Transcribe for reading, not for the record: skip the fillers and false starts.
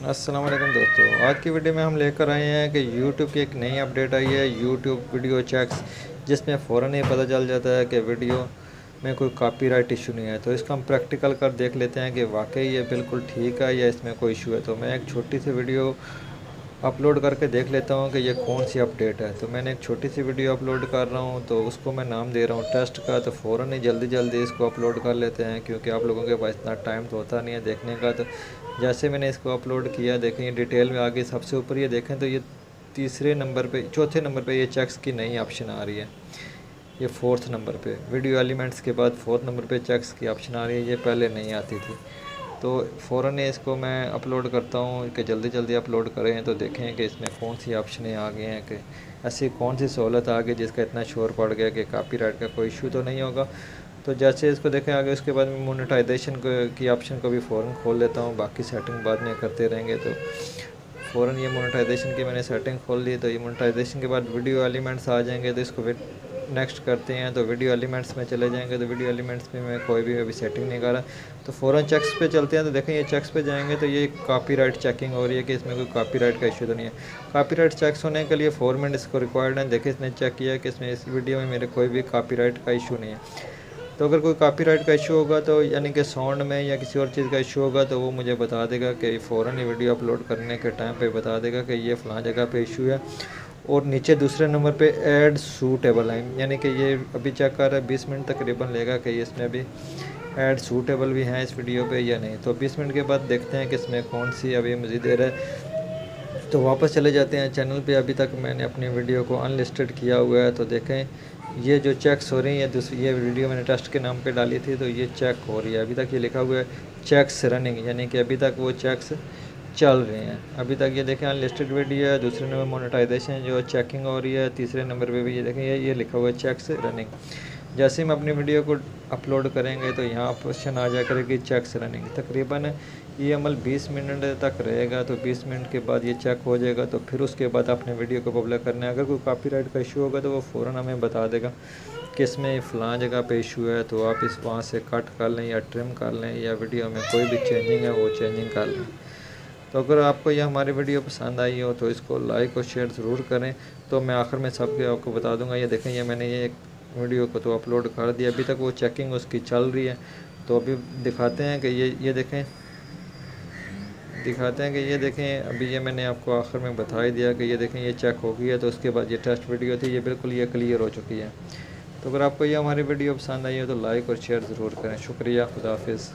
अस्सलाम वालेकुम दोस्तों, आज की वीडियो में हम लेकर आए हैं कि YouTube की एक नई अपडेट आई है YouTube वीडियो चेक्स, जिसमें फ़ौरन ही पता चल जाता है कि वीडियो में कोई कॉपीराइट इशू नहीं है। तो इसका हम प्रैक्टिकल कर देख लेते हैं कि वाकई ये बिल्कुल ठीक है या इसमें कोई इशू है। तो मैं एक छोटी सी वीडियो अपलोड करके देख लेता हूँ कि ये कौन सी अपडेट है। तो मैंने एक छोटी सी वीडियो अपलोड कर रहा हूँ, तो उसको मैं नाम दे रहा हूँ टेस्ट का। तो फ़ौरन ही जल्दी जल्दी इसको अपलोड कर लेते हैं, क्योंकि आप लोगों के पास इतना टाइम तो होता नहीं है देखने का। तो जैसे मैंने इसको अपलोड किया, देखें ये डिटेल में आगे सबसे ऊपर ये देखें तो ये तीसरे नंबर पे, चौथे नंबर पे ये चेक्स की नई ऑप्शन आ रही है। ये फोर्थ नंबर पे वीडियो एलिमेंट्स के बाद फोर्थ नंबर पे चेक्स की ऑप्शन आ रही है, ये पहले नहीं आती थी। तो फ़ौरन ही इसको मैं अपलोड करता हूँ कि जल्दी जल्दी अपलोड करें। तो देखें कि इसमें कौन सी ऑप्शनें आ गई हैं, कि ऐसी कौन सी सहूलत आ गई जिसका इतना शोर पड़ गया कि कॉपीराइट का कोई इशू तो नहीं होगा। तो जैसे इसको देखें आगे, उसके बाद मैं मोनेटाइजेशन की ऑप्शन को भी फ़ौरन खोल लेता हूँ, बाकी सेटिंग बाद में करते रहेंगे। तो फ़ौरन ये मोनेटाइजेशन की मैंने सेटिंग खोल ली। तो ये मोनेटाइजेशन के बाद वीडियो एलिमेंट्स आ जाएंगे, तो इसको नेक्स्ट करते हैं। तो वीडियो एलिमेंट्स में चले जाएंगे, तो वीडियो एलिमेंट्स में मैं कोई भी अभी सेटिंग नहीं कर रहा। तो फ़ौरन चेक्स पे चलते हैं। तो देखें ये चेक्स पे जाएंगे तो ये कॉपीराइट चेकिंग हो रही है कि इसमें कोई कॉपीराइट का इशू तो नहीं है। कॉपीराइट चेक्स होने के लिए 4 मिनट इसको रिक्वायर्ड है। देखिए इसने चेक किया कि इसमें इस वीडियो में मेरे कोई भी कॉपीराइट का इशू नहीं है। तो अगर कोई कॉपीराइट का इशू होगा, तो यानी कि साउंड में या किसी और चीज़ का इशू होगा, तो वो मुझे बता देगा कि फ़ौरन ही वीडियो अपलोड करने के टाइम पे बता देगा कि ये फ़लाँ जगह पे इशू है। और नीचे दूसरे नंबर पे ऐड सूटेबल है, यानी कि ये अभी चेक कर रहा है, 20 मिनट तकरीबन लेगा कि इसमें भी ऐड सूटेबल भी हैं इस वीडियो पे या नहीं। तो 20 मिनट के बाद देखते हैं कि इसमें कौन सी अभी मज़ीद देर है। तो वापस चले जाते हैं चैनल पे। अभी तक मैंने अपनी वीडियो को अनलिस्टेड किया हुआ है। तो देखें ये जो चेक्स हो रही है, दूसरी ये वीडियो मैंने टेस्ट के नाम पे डाली थी, तो ये चेक हो रही है। अभी तक ये लिखा हुआ है चेक्स रनिंग, यानी कि अभी तक वो चेक्स चल रहे हैं। अभी तक ये देखें अनलिस्टेड वीडियो है, दूसरे नंबर मोनेटाइजेशन जो चेकिंग हो रही है, तीसरे नंबर पे भी ये देखें ये लिखा हुआ है चेक्स रनिंग। जैसे हम अपनी वीडियो को अपलोड करेंगे तो यहाँ ऑप्शन आ जाया करेगी चेक्स रनिंग। तकरीबन ये अमल 20 मिनट तक रहेगा। तो 20 मिनट के बाद ये चेक हो जाएगा, तो फिर उसके बाद अपने वीडियो को पब्लिक करना है। अगर कोई कॉपीराइट का इशू होगा तो वो फ़ौरन हमें बता देगा कि इसमें फ़लाँ जगह पे इशू है, तो आप इस वहाँ से कट कर लें या ट्रिम कर लें, या वीडियो में कोई भी चेंजिंग है वो चेंजिंग कर लें। तो अगर आपको यह हमारी वीडियो पसंद आई हो तो इसको लाइक और शेयर ज़रूर करें। तो मैं आखिर में सबके आपको बता दूंगा, ये देखें ये मैंने ये एक वीडियो को तो अपलोड कर दिया, अभी तक वो चेकिंग उसकी चल रही है। तो अभी दिखाते हैं कि ये देखें, दिखाते हैं कि ये देखें, अभी ये मैंने आपको आखिर में बता ही दिया कि ये देखें ये चेक हो गई है। तो उसके बाद ये टेस्ट वीडियो थी, ये बिल्कुल ये क्लियर हो चुकी है। तो अगर आपको ये हमारी वीडियो पसंद आई हो तो लाइक और शेयर ज़रूर करें। शुक्रिया, खुदा हाफिज़।